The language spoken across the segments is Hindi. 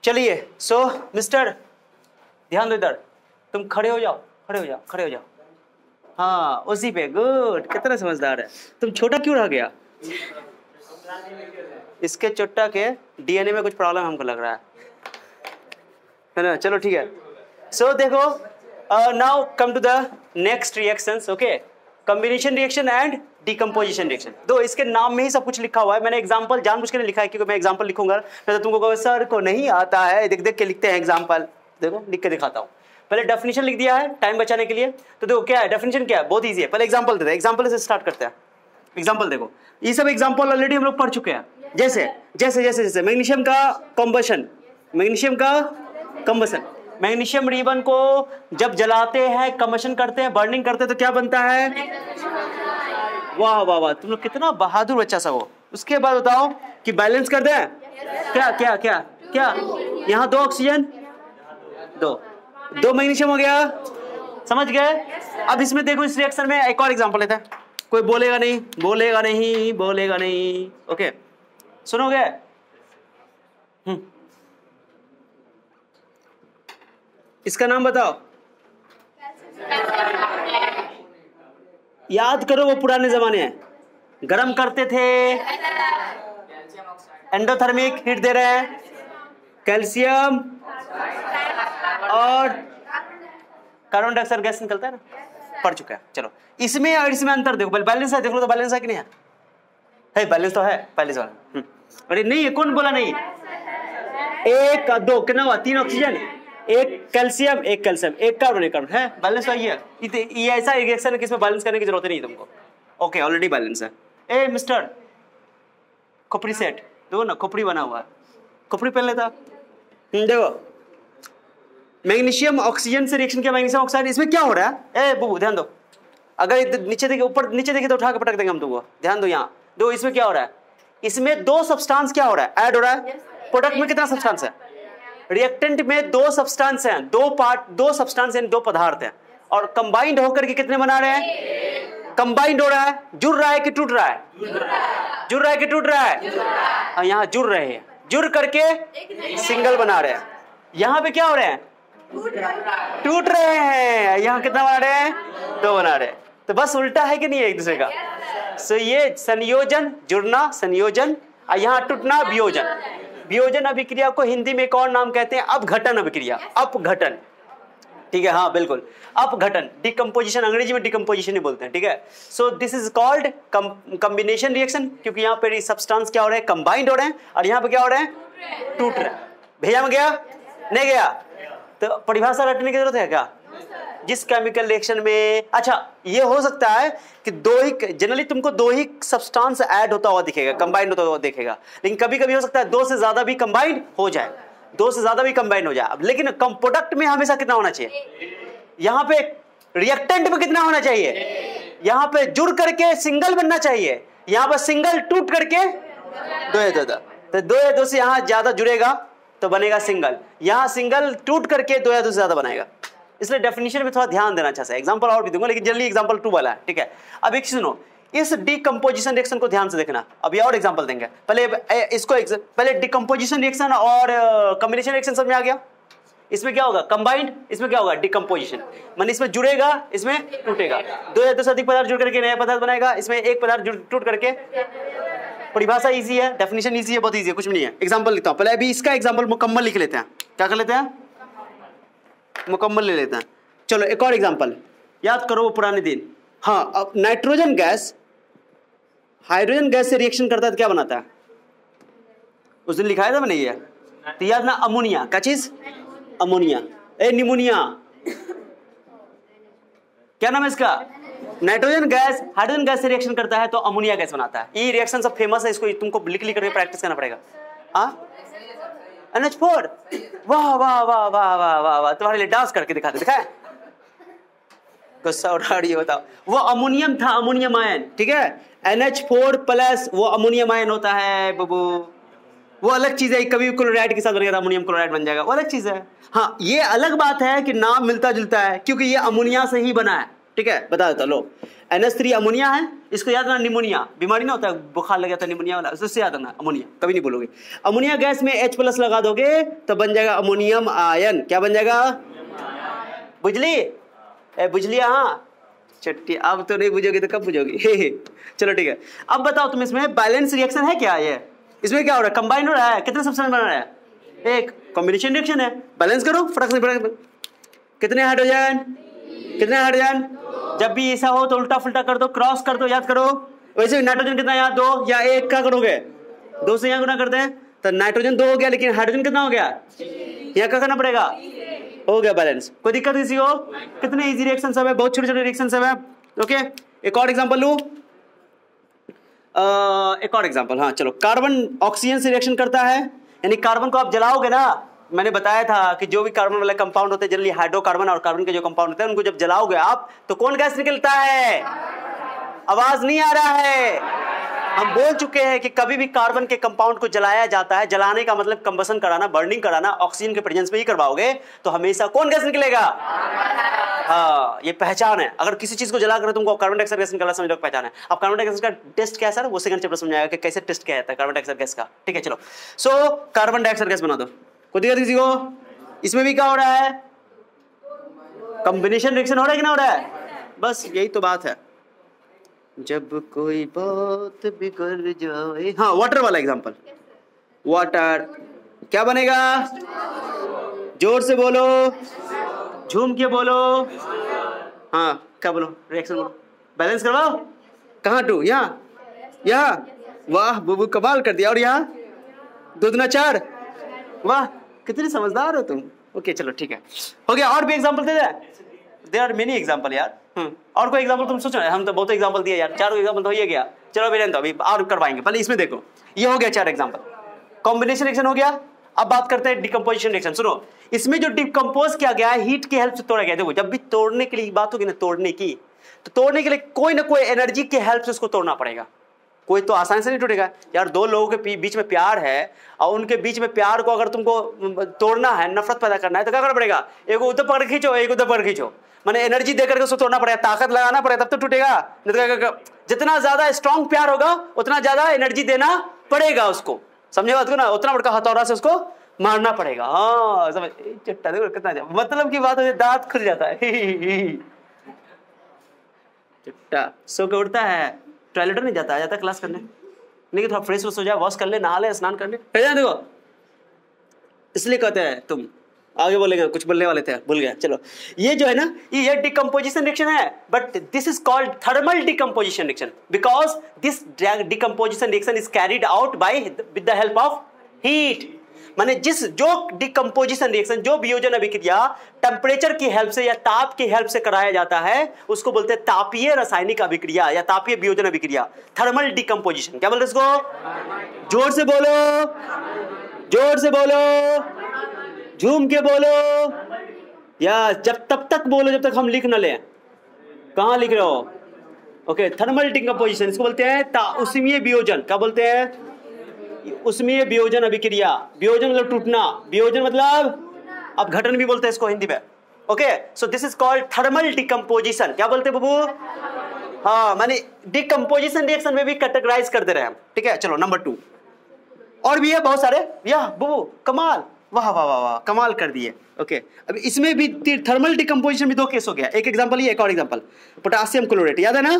चलिए सो मिस्टर, ध्यान दो इधर, तुम खड़े हो जाओ, खड़े हो जाओ, खड़े हो जाओ। हाँ उसी पे, गुड, कितना समझदार है। तुम छोटा क्यों रह गया? इसके चोट्टा के डीएनए में कुछ प्रॉब्लम हमको लग रहा है ना। चलो ठीक है। सो देखो, now come to the next reactions. Okay, combination reaction and decomposition reaction. दो इसके नाम में ही सब कुछ लिखा हुआ है। मैंने एग्जांपल जानबूझ के लिखा है क्योंकि मैं एग्जांपल लिखूंगा नहीं तो तुमको कहोगे सर को नहीं आता है, देख देख के लिखते हैं एग्जांपल। देखो लिख के दिखाता हूँ। पहले डेफिनेशन लिख दिया है टाइम बचाने के लिए। तो देखो क्या है डेफिनेशन, क्या है, बहुत ईजी है। पहले एग्जांपल देते हैं, एग्जांपल से स्टार्ट करते हैं। एग्जांपल देखो, ये सब एग्जांपल ऑलरेडी हम लोग पढ़ चुके हैं। जैसे जैसे जैसे जैसे मैग्नीशियम का कॉम्बशन, मैग्नीशियम का कॉम्बशन, मैग्नीशियम रिबन को जब जलाते हैं, कम्बशन करते हैं, बर्निंग करते हैं तो क्या बनता है? वाह वाह वाह, तुम लोग कितना बहादुर बच्चा सब हो। उसके बाद बताओ कि बैलेंस कर दें। क्या क्या क्या क्या, यहाँ 2 ऑक्सीजन, दो मैग्नीशियम हो गया, समझ गए? अब इसमें देखो, इस रिएक्शन में एक और एग्जांपल लेते हैं। कोई बोलेगा नहीं, बोलेगा नहीं, बोलेगा नहीं। ओके सुनोगे? इसका नाम बताओ, याद करो वो पुराने जमाने हैं, गरम करते थे, एंडोथर्मिक हीट दे रहे हैं, कैल्शियम और कार्बन डाइऑक्साइड गैस निकलता है ना, पढ़ चुका है। चलो इसमें और इसमें अंतर देखो, बैलेंस है, देख लो तो बैलेंस है कि नहीं है? बैलेंस तो है पहले से वाला। अरे नहीं है, कौन बोला नहीं? 1 2 कितना हुआ? 3 oxygen, 1 calcium, 1 calcium, 1 carbon, 1 carbon है, बैलेंस तो है। ये ऐसा रिएक्शन है कि इसमें बैलेंस करने की जरूरत नहीं है तुमको। ओके ऑलरेडी बैलेंस है। ए मिस्टर, खोपड़ी सेट देखो ना, खोपड़ी बना हुआ है, खोपड़ी पहन लेता। देखो मैग्नीशियम ऑक्सीजन से रिएक्शन किया, मैग्नीशियम ऑक्साइड, इसमें क्या हो रहा है? ए बुबू ध्यान दो, अगर नीचे देखिए, ऊपर नीचे देखिए तो उठा के पटक देंगे हम तुमको। ध्यान दो यहाँ, दो इसमें क्या हो रहा है? इसमें 2 सब्सटेंस क्या हो रहा है? ऐड हो रहा है। प्रोडक्ट में कितना सब्सटेंस है? रिएक्टेंट में 2 सब्सटेंस हैं, 2 सब्सटेंस हैं, 2 पदार्थ हैं, और कंबाइंड होकर के कितने बना रहे हैं? कंबाइंड हो रहा है। जुड़ रहा है कि टूट रहा है? जुड़ रहा है कि टूट रहा है? यहाँ जुड़ रहे हैं, जुड़ करके सिंगल बना रहे हैं। यहाँ पे क्या हो रहे हैं? टूट रहे हैं। यहाँ कितना बना रहे हैं? 2 बना रहे हैं। तो बस उल्टा है कि नहीं है एक दूसरे का? सो ये संयोजन, जुड़ना, संयोजन, और यहाँ टूटना, वियोजन। वियोजन अभिक्रिया को हिंदी में एक और नाम कहते हैं अपघटन अभिक्रिया, अपघटन। ठीक है, हाँ बिल्कुल, अपघटन। डिकम्पोजिशन अंग्रेजी में डिकम्पोजिशन ही बोलते हैं। ठीक है, so this is called combination reaction, क्योंकि यहाँ पे सब्सटेंस क्या हो रहे हैं? कंबाइंड हो रहे हैं, और यहाँ पे क्या हो रहे हैं? टूट रहे हैं। भेजा में गया? नहीं गया? तो परिभाषा रटने की जरूरत है क्या? जिस केमिकल रिएक्शन में, अच्छा ये हो सकता है कि 2 ही, जनरली तुमको 2 ही सब्सटेंस ऐड होता हुआ दिखेगा, कंबाइंड होता हुआ दिखेगा, लेकिन कभी कभी हो सकता है 2 से ज्यादा भी कंबाइंड हो जाए, 2 से ज्यादा भी कंबाइंड हो जाए। लेकिन प्रोडक्ट में हमेशा कितना होना चाहिए? यहाँ पे रिएक्टेंट में कितना होना चाहिए? यहाँ पे जुड़ करके सिंगल बनना चाहिए, यहाँ पर सिंगल टूट करके 2 या 2, तो 2 या 2 से यहाँ ज्यादा जुड़ेगा तो बनेगा सिंगल, यहाँ सिंगल टूट करके 2 या 2 से ज्यादा बनेगा। इसलिए डेफिनेशन में थोड़ा ध्यान देना अच्छा सा। एग्जांपल और भी दूंगा, लेकिन जल्दी एग्जांपल 2 वाला है। ठीक है, अब एक सुनो, इस डिकम्पोजिशन रिएक्शन को ध्यान से देखना। अब ये और एग्जांपल देंगे। पहले इसको पहले डिकम्पोजिशन रिएक्शन और कॉम्बिनेशन रिएक्शन समझ में आ गया। इसमें क्या होगा? कंबाइंड, इसमें क्या होगा? डिकम्पोजिशन, माने इसमें जुड़ेगा, इसमें टूटेगा। 2 या 2 से अधिक पदार्थ जुड़ करके नया पदार्थ बनाएगा, इसमें एक पदार्थ टूट करके। परिभाषा इजी है, डेफिनेशन इजी है, बहुत इजी है, कुछ भी नहीं है। एग्जांपल लिखता हूं, पहले अभी इसका एग्जांपल मुकम्मल लिख लेते हैं। क्या कर लेते हैं? मुकम्मल ले लेते हैं। चलो एक और एग्जांपल याद करो, वो पुराने दिन। हाँ, अब नाइट्रोजन गैस हाइड्रोजन गैस से रिएक्शन करता है तो क्या बनाता है? उस दिन लिखाया था मैंने ये, तो याद ना, अमोनिया। क्या चीज? अमोनिया। निमोनिया, क्या नाम है इसका? नाइट्रोजन गैस हाइड्रोजन गैस से रिएक्शन करता है तो अमोनिया गैस बनाता है। ये रिएक्शन सब फेमस है, इसको तुमको लिख करके प्रैक्टिस करना पड़ेगा। NH4, वाह वाह वाह वाह वाह वाह वाह, तुम्हारे लिए डांस करके दिखाते, दिखाए? गुस्सा उठा रही है, बताओ। वो अमोनियम था, अमोनियम आयन। ठीक है, NH4 प्लस वो अमोनियम आयन होता है बबू, वो अलग चीज है। कभी क्लोराइड के साथ बनेगा तो अमोनियम क्लोराइड बन जाएगा, वो अलग चीज है। हाँ, ये अलग बात है कि नाम मिलता जुलता है, क्योंकि ये अमोनिया से ही बना है। ठीक है, बता देता लो। NH3 अमोनिया है, इसको याद रखना, निमोनिया बीमारी ना होता है, बुखार लग जाता है निमोनिया वाला, उससे याद रखना अमोनिया, कभी नहीं बोलोगे। अमोनिया गैस में H+ लगा दोगे तो बन जाएगा अमोनियम आयन। क्या बन जाएगा? बुझली? बुझली? हाँ चट्टी, अब तो नहीं बुझोगे तो कब बुझोगे? चलो ठीक है, अब बताओ तुम इसमें बैलेंस रिएक्शन है क्या? ये इसमें क्या हो रहा है? कंबाइन हो रहा है, कितने सब्सटेंस बना रहा है? एक। कॉम्बिनेशन रिएक्शन है, बैलेंस करो फटाक से। कितने हाइड्रोजन? कितने हाइड्रोजन? जब भी ऐसा हो तो उल्टा फुल्टा कर दो, क्रॉस कर दो, याद करो। वैसे नाइट्रोजन कितना? यहाँ 2 या 1, क्या करोगे? 2 से यहाँ गुना करते हैं तो नाइट्रोजन 2 हो गया, लेकिन हाइड्रोजन कितना हो गया? यहाँ क्या करना पड़ेगा? हो गया बैलेंस। कोई दिक्कत किसी को? कितने इजी रिएक्शन सब है, बहुत छोटे छोटे रिएक्शन सब है। ओके, एक और एग्जांपल लूं, एक और एग्जांपल। हाँ चलो, कार्बन ऑक्सीजन से रिएक्शन करता है, यानी कार्बन को आप जलाओगे ना, मैंने बताया था कि जो भी कार्बन वाले कंपाउंड होते हैं जनरली हाइड्रोकार्बन और कार्बन के जो कंपाउंड होते हैं उनको जब जलाओगे आप तो कौन गैस निकलता है? आवाज नहीं आ रहा है? हम बोल चुके हैं कि कभी भी कार्बन के कंपाउंड को जलाया जाता है, जलाने का मतलब कंबसन कराना, बर्निंग कराना, ऑक्सीजन के प्रेजेंस में ही करवाओगे तो हमेशा कौन गैस निकलेगा? हाँ, ये पहचान है। अगर किसी चीज को जला कर तुमको कार्बन डाइऑक्साइड गैस निकला, समझ लो पहचान है। अब कार्बन डाइऑक्साइड का टेस्ट क्या है सर, वो सेकंड चैप्टर समझाएगा कि कैसे टेस्ट किया जाता है कार्बन डाइऑक्साइड गैस का। ठीक है चलो, सो कार्बन डाइऑक्साइड गैस बना दो। कोई दिक्कत किसी को? इसमें भी क्या हो रहा है? कॉम्बिनेशन रिएक्शन हो रहा है कि ना हो रहा है? बस यही तो बात है। जब कोई बात बिगड़ जाए। हाँ, वाटर वाला एग्जांपल। वाटर क्या बनेगा? जोर से बोलो, झूम के बोलो। हाँ क्या बोलो? रिएक्शन बोलो, बैलेंस करवाओ। कहाँ टू? यहाँ, यहाँ। वाह बुबू कमाल कर दिया। और यहाँ 2 दूना 4। वाह कितने समझदार हो तुम। ओके चलो ठीक है, हो गया। और भी एग्जांपल दे दे, देयर आर मेनी एग्जांपल यार। और कोई एग्जांपल तुम सोचो? हम तो बहुत एग्जांपल दिए यार, 4 एग्जांपल तो हो ही गया। चलो अभी रहने दो, अभी और करवाएंगे। पहले इसमें देखो, ये हो गया 4 एग्जांपल। कॉम्बिनेशन रिएक्शन हो गया। अब बात करते हैं डिकम्पोजिशन रिएक्शन। सुनो, इसमें जो डिकम्पोज किया गया है हीट की हेल्प से तोड़ा गया। देखो जब भी तोड़ने के लिए बात होगी ना, तोड़ने की, तो तोड़ने के लिए कोई ना कोई एनर्जी की हेल्प से उसको तोड़ना पड़ेगा। कोई तो आसानी से नहीं टूटेगा यार। 2 लोगों के बीच में प्यार है और उनके बीच में प्यार को अगर तुमको तोड़ना है, नफरत पैदा करना है, तो क्या करना पड़ेगा? एक उधर पकड़ खींचो, एक उधर पकड़ खींचो, माने एनर्जी देकर के उसको तोड़ना पड़ेगा, ताकत लगाना पड़ेगा, तब तो टूटेगा। जितना ज्यादा स्ट्रॉन्ग प्यार होगा उतना ज्यादा एनर्जी देना पड़ेगा उसको, समझे बात को ना? उतना बड़का हथौड़ा से उसको मारना पड़ेगा। हाँ समझ, चट्टा देखो कितना मतलब की बात हो, दांत खुल जाता है। चट्टा सो के उठता है, टॉयलेट नहीं जाता, आ जाता क्लास करने, नहीं थोड़ा फ्रेश हो जाए, वॉश कर ले, नहा ले, स्नान कर ले, देखो। इसलिए कहते हैं, तुम आगे बोलेंगे, कुछ बोलने वाले थे भूल गया। चलो, ये जो है ना, ये डिकम्पोजिशन रिएक्शन है, but this is called thermal decomposition reaction because this decomposition reaction is carried out by with the help of heat. माने जो डिकम्पोजिशन रिएक्शन, जो वियोजन अभिक्रिया टेम्परेचर की हेल्प से या ताप की हेल्प से कराया जाता है, उसको बोलते हैं तापीय रासायनिक अभिक्रिया या तापीय वियोजन अभिक्रिया, थर्मल डिकम्पोजिशन। क्या बोलते हैं इसको? जोर से बोलो, जोर से बोलो, झूम के बोलो, या जब तब तक बोलो जब तक हम लिख न ले। कहां लिख रहे हो? ओके, थर्मल डिकम्पोजिशन इसको बोलते हैं उष्मीय वियोजन। क्या बोलते हैं? उष्मीय वियोजन अभिक्रिया। वियोजन मतलब टूटना, वियोजन मतलब अब घटन भी बोलते हैं इसको हिंदी में। Okay, so this is called thermal decomposition. क्या बोलते हैं बबू? हाँ, माने डिकम्पोजिशन रिएक्शन में भी कैटेगराइज कर दे रहे हैं हम। ठीक है, चलो नंबर 2 और भी है बहुत सारे। या बबू कमाल, वाह वाह वाह वाह, कमाल कर दिए। ओके, अब इसमें भी थर्मल डिकम्पोजिशन में 2 केस हो गया। एक एग्जांपल ये, एक और एग्जांपल, पोटेशियम क्लोराइड, याद है ना?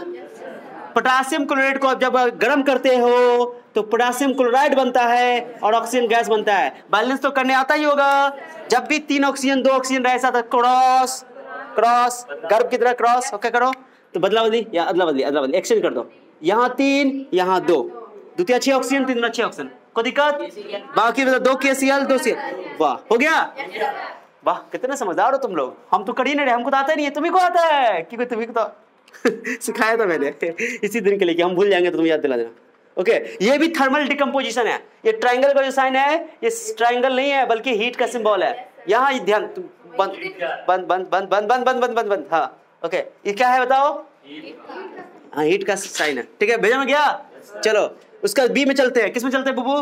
पोटेशियम क्लोराइड को जब गर्म करते हो तो पोटेशियम क्लोराइड बनता है और ऑक्सीजन गैस बनता है। बैलेंस तो करने आता ही होगा। जब भी 3 ऑक्सीजन 2 ऑक्सीजन रहे साथ, क्रॉस क्रॉस, गर्भ की तरह क्रॉस। ओके करो, तो बदला बदली या अदला बदली, अदला बदली, एक्सचेंज कर दो। यहाँ 3, यहाँ 2, द्वितीय 6 ऑक्सीजन, 3 6 ऑक्सीजन। कोई दिक्कत? बाकी 2 KCl 2 CL। वाह, हो गया। वाह कितने समझदार हो तुम लोग। हम तो कर ही नहीं रहे, हमको तो आता ही नहीं है, तुम्ही को आता है क्योंकि तुम्ही को तो सिखाया था मैंने इसी दिन के लिए कि हम भूल जाएंगे तो तुम याद दिला देना। ओके, ये भी थर्मल डिकम्पोजिशन है। ये ट्रायंगल का जो साइन है, ये ट्रायंगल नहीं है बल्कि हीट का सिंबल है। यहाँ ध्यान, बंद बंद बंद बंद बंद बंद बंद बंद बंद। हाँ ओके, ये क्या है बताओ? हाँ, हीट का साइन है। ठीक है, भेजा में गया। चलो उसका बी में चलते हैं। किस में चलते हैं बुबू?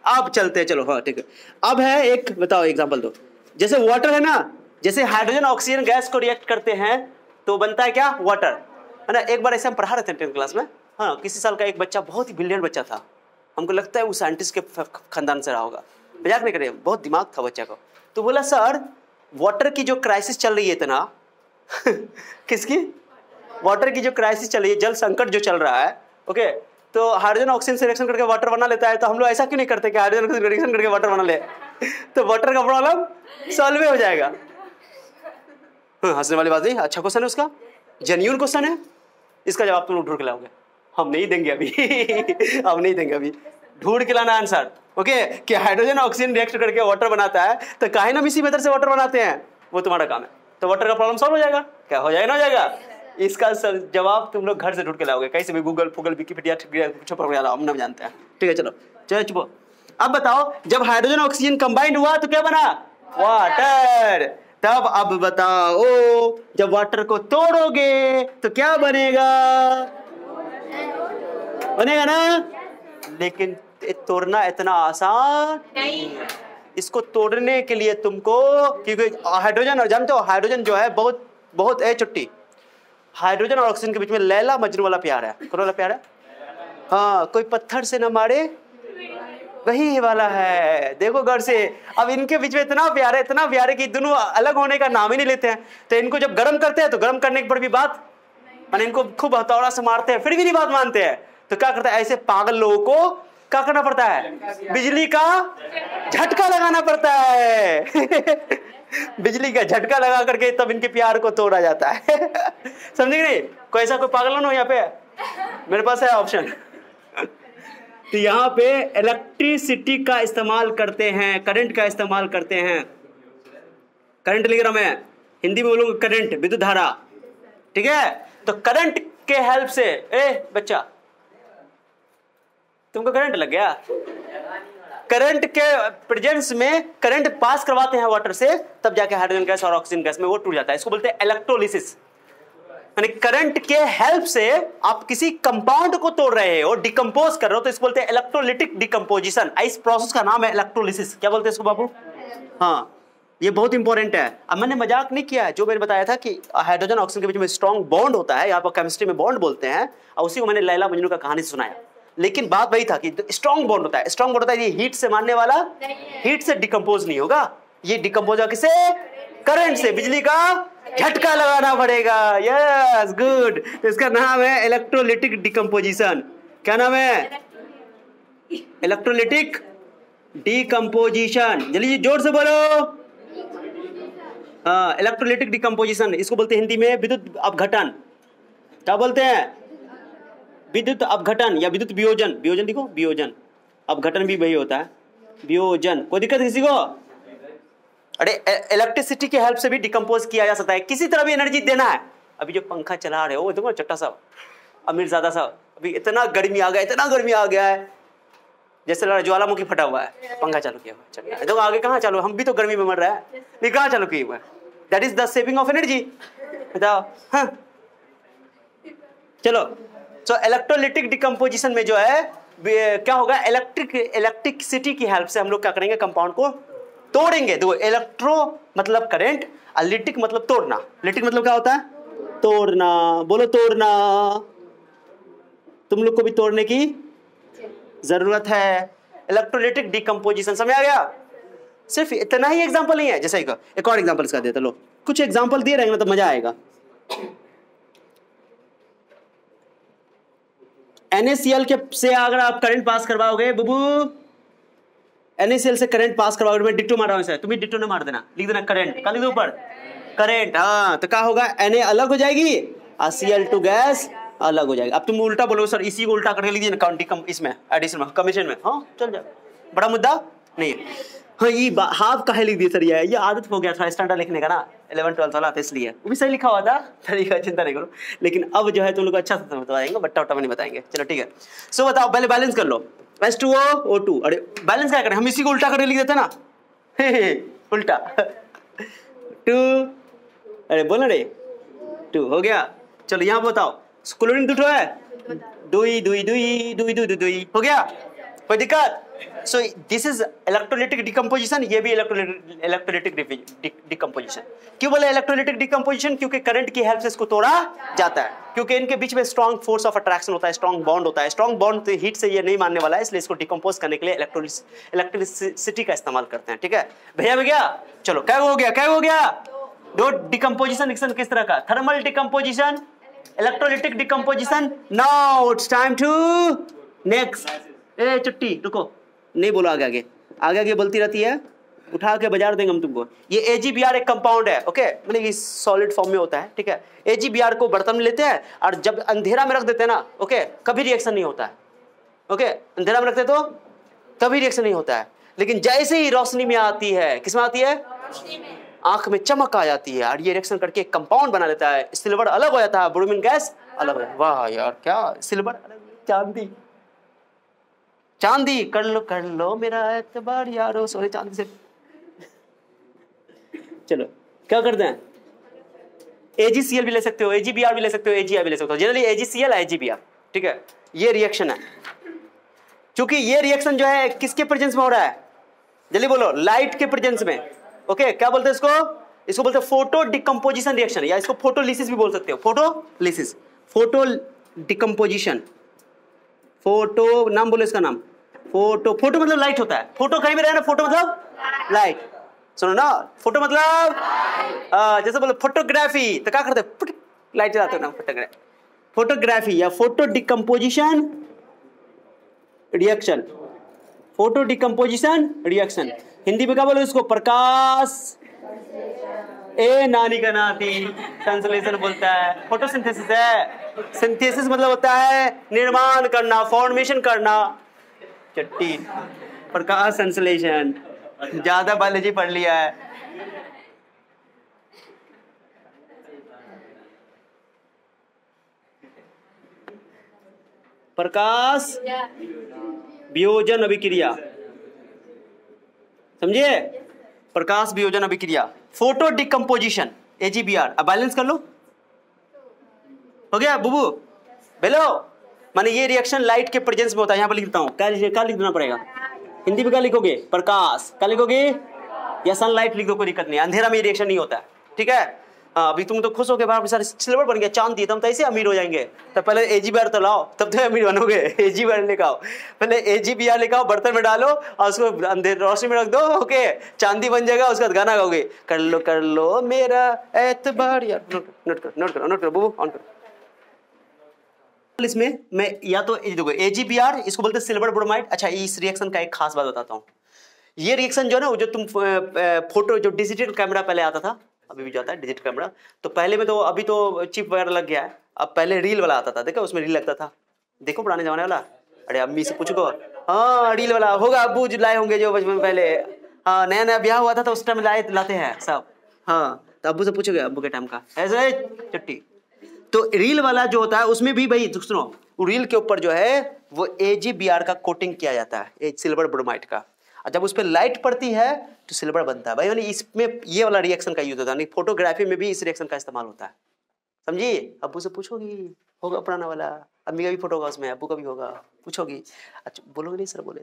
अब चलते हैं। चलो हाँ ठीक है। अब है एक, बताओ एग्जांपल दो। जैसे वाटर है ना, जैसे हाइड्रोजन ऑक्सीजन गैस को रिएक्ट करते हैं तो बनता है क्या, वाटर, है ना। एक बार ऐसे हम पढ़ा रहे थे 10th क्लास में, हाँ, किसी साल का एक बच्चा, बहुत ही ब्रिलियंट बच्चा था, हमको लगता है वो साइंटिस्ट के खानदान से रहा होगा, मजाक नहीं कर रहे, बहुत दिमाग था बच्चा को। तो बोला सर वाटर की जो क्राइसिस चल रही है इतना किसकी, वाटर की जो क्राइसिस चल रही है, जल संकट जो चल रहा है, ओके, तो हाइड्रोजन ऑक्सीजन से रिएक्शन करके वाटर बना लेता है, तो हम लोग ऐसा क्यों नहीं करते कि हाइड्रोजन ऑक्सीजन रिएक्शन करके वाटर बना ले तो वाटर का प्रॉब्लम सॉल्व हो जाएगा। हंसने वाली बात नहीं, अच्छा क्वेश्चन है उसका, जेन्युइन क्वेश्चन है, इसका जवाब तुम लोग ढूंढ के लाओगे, हम नहीं देंगे अभी हम नहीं देंगे अभी, ढूंढ के लाना आंसर, ओके, कि हाइड्रोजन ऑक्सीजन रिएक्ट करके वाटर बनाता है, तो काहे ना हम इसी मेथड से वाटर बनाते हैं, वो तुम्हारा काम है, तो वाटर का प्रॉब्लम सॉल्व हो जाएगा, क्या हो जाएगा, ना हो जाएगा। इसका जवाब तुम लोग घर से ढूंढ के लाओगे, कहीं से भी गूगल फूगल विकिपीडिया हम ना जानते हैं, ठीक है, चलो चलो चुप। अब बताओ जब हाइड्रोजन ऑक्सीजन कंबाइंड हुआ तो क्या बना, वाटर। तब अब बताओ जब वाटर को तोड़ोगे तो क्या बनेगा, बनेगा ना, लेकिन तोड़ना इतना आसान नहीं है। इसको तोड़ने के लिए तुमको, क्योंकि हाइड्रोजन, जानते हो हाइड्रोजन जो है बहुत बहुत चुट्टी, हाइड्रोजन और ऑक्सीजन के बीच में लैला मजनू वाला प्यार है, कौन वाला प्यार है, हाँ, कोई पत्थर से न मारे वही वाला है, देखो गौर से। अब इनके बीच में इतना प्यार है, इतना प्यार है कि दोनों अलग होने का नाम ही नहीं लेते हैं। तो इनको जब गर्म करते हैं तो गर्म करने पर भी बात, मैंने इनको खूब हथौड़ा से मारते हैं फिर भी नहीं बात मानते हैं, तो क्या करता है, ऐसे पागल लोगों को क्या करना पड़ता है, बिजली का झटका लगाना पड़ता है बिजली का झटका लगा करके तब इनके प्यार को तोड़ा जाता है समझे नहीं, कोई ऐसा कोई पागल ना हो यहाँ पे, मेरे पास है ऑप्शन तो यहाँ पे इलेक्ट्रिसिटी का इस्तेमाल करते हैं, करंट का इस्तेमाल करते हैं, करंट लिख रहा मैं, हिंदी में बोलूंगा करंट, विद्युत धारा, ठीक है। तो करंट के हेल्प से, बच्चा तुमको करंट लग गया, करंट के प्रेजेंस में करंट पास करवाते हैं वाटर से, तब जाके हाइड्रोजन गैस और ऑक्सीजन गैस में वो टूट जाता है, इसको बोलते हैं इलेक्ट्रोलिसिस। यानी करंट के हेल्प से आप किसी कंपाउंड को तोड़ रहे हो, डिकम्पोज कर रहे हो, तो इसको बोलते हैं इलेक्ट्रोलिटिक डिकम्पोजिशन। इस प्रोसेस का नाम है इलेक्ट्रोलिसिस। क्या बोलते हैं इसको बाबू, हाँ, ये बहुत इंपॉर्टेंट है। अब मैंने मजाक नहीं किया है, जो मैंने बताया था कि हाइड्रोजन ऑक्सीजन के बीच में स्ट्रॉन्ग बॉन्ड होता है, यहाँ पर केमिस्ट्री में बॉन्ड बोलते हैं, और उसी को मैंने लैला मजनू का कहानी सुनाया, लेकिन बात वही था कि स्ट्रॉन्ग बॉन्ड होता है, स्ट्रॉन्ग बॉन्ड होता है, ये हीट से मारने वाला, हीट से डिकम्पोज नहीं होगा, ये डिकम्पोज होगा किसे, करंट से, बिजली का झटका लगाना पड़ेगा, यस गुड। इसका नाम है इलेक्ट्रोलिटिक डिकम्पोजिशन। क्या नाम है, इलेक्ट्रोलिटिक डिकम्पोजिशन, जल्दी जोर से बोलो, हाँ, इलेक्ट्रोलिटिक डिकम्पोजिशन, इसको बोलते हैं हिंदी में विद्युत अपघटन। क्या बोलते हैं, विद्युत अपघटन या विद्युत वियोजन, वियोजन देखो, वियोजन, अपघटन भी वही होता है, वियोजन। कोई दिक्कत किसी को, अरे इलेक्ट्रिसिटी के हेल्प से भी डिकम्पोज किया जा सकता है, किसी तरह भी एनर्जी देना है। अभी जो पंखा चला रहे हो, देखो चट्टा साहब, अमीरजादा साहब, अभी इतना गर्मी आ गया, इतना गर्मी आ गया है, जैसे लड़ा ज्वालामुखी फटा हुआ है, पंखा चालू किया हुआ है, देखो आगे कहाँ चालू, हम भी तो गर्मी में मर रहे हैं, नहीं कहाँ चालू किया हुआ है, that is the saving of energy, बताओ। हाँ चलो, सो इलेक्ट्रोलिटिक डिकम्पोजिशन में जो है क्या होगा, इलेक्ट्रिसिटी की हेल्प से हम लोग क्या करेंगे, कंपाउंड को तोड़ेंगे। देखो इलेक्ट्रो मतलब करंट, और लिटिक मतलब तोड़ना, लिटिक मतलब क्या होता है, तोड़ना, बोलो तोड़ना, तुम लोग को भी तोड़ने की जरूरत है। इलेक्ट्रोलिटिक डिकम्पोजिशन समझ आ गया, सिर्फ इतना ही एग्जांपल नहीं है, जैसे एक और एग्जांपल इसका देते, लो कुछ एग्जांपल दिए रहेंगे ना तो मजा आएगा। NaCl के से अगर आप करंट पास करवाओगे बुबू, NaCl से करंट पास करवाओगे, मैं डिट्टो मार रहा हूं इसे, तुम भी डिट्टो ने मार देना, लिख देना करंट, क्या लिख दो ऊपर, करंट, हाँ, तो क्या होगा, Na अलग हो जाएगी और Cl2 गैस अलग हो जाएगी। अब तुम उल्टा बोलोगे सर, इसी को उल्टा करके लिख दीजिए ना, इसमें एडिशन में, कमीशन में, हाँ चल जाए, बड़ा मुद्दा नहीं है। हाँ, ये हाफ काहे लिख दिए सर, ये आदत हो गया था स्टैंडर्ड लिखने का ना, 11-12 वाला था, इसलिए वो भी सही लिखा हुआ था, तरीका चिंता नहीं करो, लेकिन अब जो है तुम लोग अच्छा से बताएंगे, बट्टा उट्टा में नहीं बताएंगे। चलो ठीक है, सो बताओ, पहले बैलेंस कर लो, H2O O2, अरे बैलेंस क्या करें, हम इसी को उल्टा करके लिख देते ना, उल्टा 2, अरे बोलो रे 2 हो गया। चलो यहाँ बताओ, क्लोरीन 2 है, दुई दुई दुई दुई दुई दुई दुई हो गया, कोई दिक्कत? So this is electrolytic decomposition, ये भी इलेक्ट्रोलाइटिक डिकम्पोजिशन। क्यों बोले इलेक्ट्रोलाइटिक डिकम्पोजिशन? क्योंकि करंट की हेल्प से इसको तोड़ा जाता है, क्योंकि इनके बीच में स्ट्रॉन्ग फोर्स ऑफ अट्रैक्शन होता है, स्ट्रॉन्ग बॉन्ड होता है। स्ट्रॉन्ग बॉन्ड हीट से ये नहीं मानने वाला है, इसलिए इसको डिकम्पोज करने के लिए इलेक्ट्रिसिटी का इस्तेमाल करते हैं। ठीक है भैया में गया? चलो क्या हो गया, क्या हो गया? दो डिकम्पोजिशन रिएक्शन किस तरह का? Thermal decomposition, electrolytic decomposition. Now it's time to next. ए चुट्टी रुको, नहीं बोलो आगे आगे, आगे आगे बोलती रहती है, उठा के बाजार देंगे हम तुमको। ये AgBr एक कंपाउंड है, ओके, मतलब ये सॉलिड फॉर्म में होता है। ठीक है, AgBr को बर्तन में लेते हैं और जब अंधेरा में रख देते हैं ना, ओके, कभी रिएक्शन नहीं होता है। ओके, अंधेरा में रखते तो कभी रिएक्शन नहीं होता है, लेकिन जैसे ही रोशनी में आती है, किसमें आती है? आंख में चमक आ जाती है और ये रिएक्शन करके एक कंपाउंड बना लेता है। सिल्वर अलग हो जाता है, ब्रोमीन गैस अलग हो जाता है। वाह यार, क्या सिल्वर अलग, चांदी चांदी कर लो मेरा एतबार यारो, सोरे चांदी से। चलो क्या करते हैं? AgCl भी ले सकते हो, AgBr भी ले सकते हो, AgI भी ले सकते हो। Generally AgCl AgBr। ठीक है, ये रिएक्शन है। क्योंकि ये रिएक्शन जो है किसके प्रेजेंस में हो रहा है? जल्दी बोलो, लाइट के प्रेजेंस में। ओके, क्या बोलते हैं इसको? इसको बोलते हैं फोटो डिकम्पोजिशन रिएक्शन, या इसको फोटोलिसिस भी बोल सकते हो। फोटोलिसिस, फोटो डिकम्पोजिशन, फोटो नाम बोलो इसका नाम। फोटो, फोटो मतलब लाइट होता है। फोटो कहीं भी रहे ना, फोटो मतलब लाइट। सुनो ना, फोटो मतलब जैसे बोलो फोटोग्राफी, तो क्या करते हैं? लाइट जलाते हो ना, फोटोग्राफी या photo decomposition reaction. Photo decomposition reaction, Hindi में क्या बोलो इसको? प्रकाश ए नानी का नाती, ट्रांसलेशन बोलता है। फोटोसिंथेसिस है, सिंथेसिस मतलब होता है निर्माण करना, फॉर्मेशन करना। चट्टी, प्रकाश संश्लेषण, ज्यादा बायोलॉजी पढ़ लिया है। प्रकाश वियोजन अभिक्रिया, समझिए? प्रकाश वियोजन अभिक्रिया, फोटो डिकम्पोजिशन, AgBr। अब बैलेंस कर लो, हो गया बुबू? बेलो, माने ये रिएक्शन लाइट के प्रेजेंस में होता है। यहाँ पर लिखता हूँ, क्या लिख देना पड़ेगा? हिंदी में क्या लिखोगे? प्रकाश। क्या लिखोगे? या सनलाइट लिख दो, कोई दिक्कत नहीं। अंधेरा में ये रिएक्शन नहीं होता है। ठीक है, अभी तुम तो खुश हो गए, बाहर सारे सिल्वर बन गया, चांदी, तुम तो ऐसे अमीर हो जाएंगे। तो पहले AgBr तो लाओ, तब तो अमीर बनोगे। AgBr लेकर आओ, पहले AgBr लेकर आओ, बर्तन में डालो और उसको अंधेरे रोशनी में रख दो। ओके, चांदी बन जाएगा। उसके बाद गाना गाओगे, कर लो मेरा एतबार यार। नोट करो बुबू, ऑन करो। इसमें मैं या तो देखो AgBr, इसको बोलते हैं सिल्वर ब्रोमाइड। अच्छा, इस रिएक्शन का एक खास बात बताता हूँ। ये रिएक्शन जो है ना, जो तुम फोटो, जो डिजिटल कैमरा पहले आता था, अभी भी जाता है डिजिटल कैमरा, तो पहले में तो, अभी तो चिप वगैरह लग गया है। अब पहले रील वाला आता था, देखो उसमें रील लगता था, देखो पुराने जमाने वाला। अरे अम्मी से पूछो, हाँ रील वाला होगा, अब्बू जो लाए होंगे जो बचपन में पहले। हाँ, नया नया ब्याह हुआ था तो उस टाइम लाते हैं सब। हाँ, तो अब्बू से पूछोगे, अब्बू के टाइम का ऐसे चट्टी। तो रील वाला जो होता है उसमें भी भाई सुनो, रील के ऊपर जो है वो AgBr का कोटिंग किया जाता है, सिल्वर ब्रोमाइड का। जब उस पर लाइट पड़ती है तो सिल्वर बनता है भाई। यानी इसमें ये वाला रिएक्शन का यूज होता है। फोटोग्राफी में भी इस रिएक्शन का इस्तेमाल होता है, समझिए? अब्बू से पूछोगी, होगा पुराना वाला, अम्मी का भी फोटो होगा उसमें, अब्बू का भी होगा, पूछोगी। अच्छा बोलोगे नहीं? सर बोले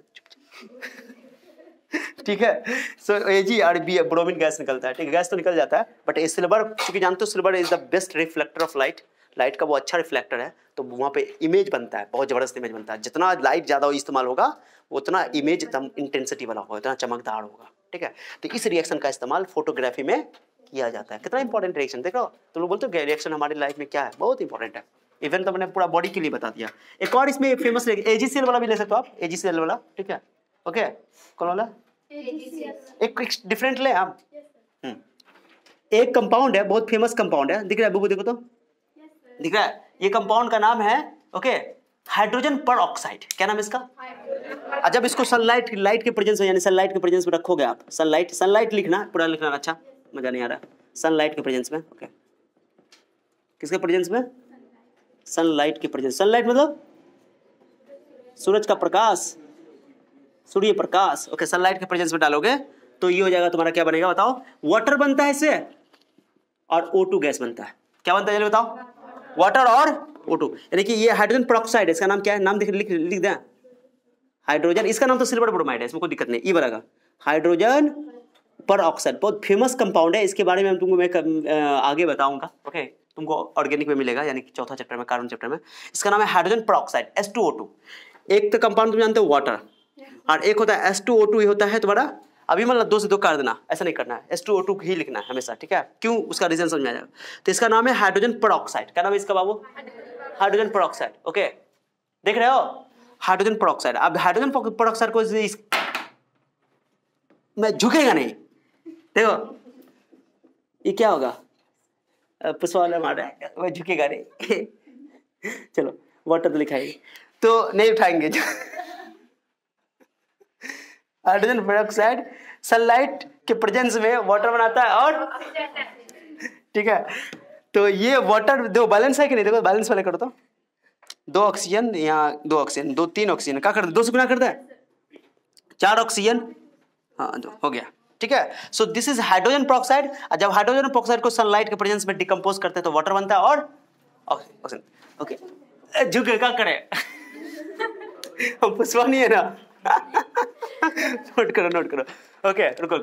ठीक है। सो AgBr ब्रोमीन गैस निकलता है। ठीक है, गैस तो निकल जाता है, बट ये सिल्वर, क्योंकि जानते हो silver is the best reflector of light. Light का वो अच्छा रिफ्लेक्टर है, तो वहाँ पे इमेज बनता है, बहुत जबरदस्त इमेज बनता है। जितना लाइट ज़्यादा इस्तेमाल होगा उतना इमेज एकदम इंटेंसिटी वाला होगा, उतना चमकदार होगा। ठीक है, तो इस रिएक्शन का इस्तेमाल फोटोग्राफी में किया जाता है। कितना इंपॉर्टेंट रिएक्शन, देखो तो लोग बोलते हो रिएक्शन हमारी लाइफ में क्या है, बहुत इंपॉर्टेंट है। इवन तो मैंने पूरा बॉडी के लिए बता दिया। एक और इसमें फेमस AgCl वाला भी ले सकते हो आप, AgCl वाला। ठीक है, ओके, कौन वाला? एक डिफरेंट ले आप। एक कंपाउंड है, बहुत फेमस कंपाउंड है, दिख रहा है बुबू? देखो तो, दिख रहा है? ये कंपाउंड का नाम है, ओके, हाइड्रोजन पर ऑक्साइड। क्या नाम है इसका? जब इसको सनलाइट, लाइट के प्रेजेंस में, यानी सनलाइट के प्रेजेंस में रखोगे आप, सनलाइट लिखना, पूरा लिखना, अच्छा मजा नहीं आ रहा। सनलाइट के प्रेजेंस में, ओके, किसके प्रेजेंस में? सनलाइट के प्रेजेंस। सनलाइट मतलब सूरज का प्रकाश, सूर्य प्रकाश। ओके, सनलाइट के प्रेजेंस में डालोगे तो ये हो जाएगा तुम्हारा, क्या बनेगा बताओ? वाटर बनता है इससे और O2 गैस बनता है। क्या बनता है बताओ? वाटर और O2, यानी कि ये हाइड्रोजन पेरोक्साइड, इसका नाम क्या है? नाम लिख दें, हाइड्रोजन, इसका नाम तो सिल्वर ब्रोमाइड है, इसमें कोई दिक्कत नहीं, ई वाला का हाइड्रोजन पर ऑक्साइड बहुत फेमस कंपाउंड है, इसके बारे में तुमको मैं आगे बताऊंगा। ओके, तुमको ऑर्गेनिक में मिलेगा, यानी कि चौथा चैप्टर में, कार्बन चैप्टर में। इसका नाम है हाइड्रोजन पर ऑक्साइड H2O2। एक तो कंपाउंड तुम जानते हो वाटर, और एक होता है H2O2, ये होता है तुम्हारा, अभी मतलब 2 से 2 कर देना, ऐसा नहीं करना है, H2O2 ही लिखना है हमेशा, ठीक है? क्यों, उसका रीजन समझ में आ जाएगा। तो इसका नाम है हाइड्रोजन पर ऑक्साइड। क्या नाम है इसका बाबू? हाइड्रोजन पर ऑक्साइड। ओके, देख रहे हो, हाइड्रोजन पर ऑक्साइड। अब हाइड्रोजन पर ऑक्साइड को मैं झुकेगा नहीं, देखो ये क्या होगा, पुष्पा वाला मार रहा है, वो झुकेगा नहीं। चलो वाटर तो लिखाएंगे, तो नहीं उठाएंगे। हाइड्रोजन पेरोक्साइड सनलाइट के प्रेजेंस में वाटर बनाता है, और ठीक है, तो ये वाटर दो बैलेंस है कि नहीं, देखो बैलेंस वाले करो तो 2 ऑक्सीजन, यहाँ 2 ऑक्सीजन, 2 3 ऑक्सीजन, क्या करता है 2 से गुना करता है 4 ऑक्सीजन, हाँ 2 हो गया, ठीक है। So this is hydrogen peroxide. जब हाइड्रोजन पेरोक्साइड को सनलाइट के प्रेजेंस में डिकम्पोज करते हैं तो वाटर बनता है और ऑक्सीजन। ओके, झुके क्या करे, हम पुष्पा नहीं है ना। नोट करो, ओके रुको,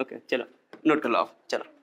ओके चलो नोट कर लो आप, चलो।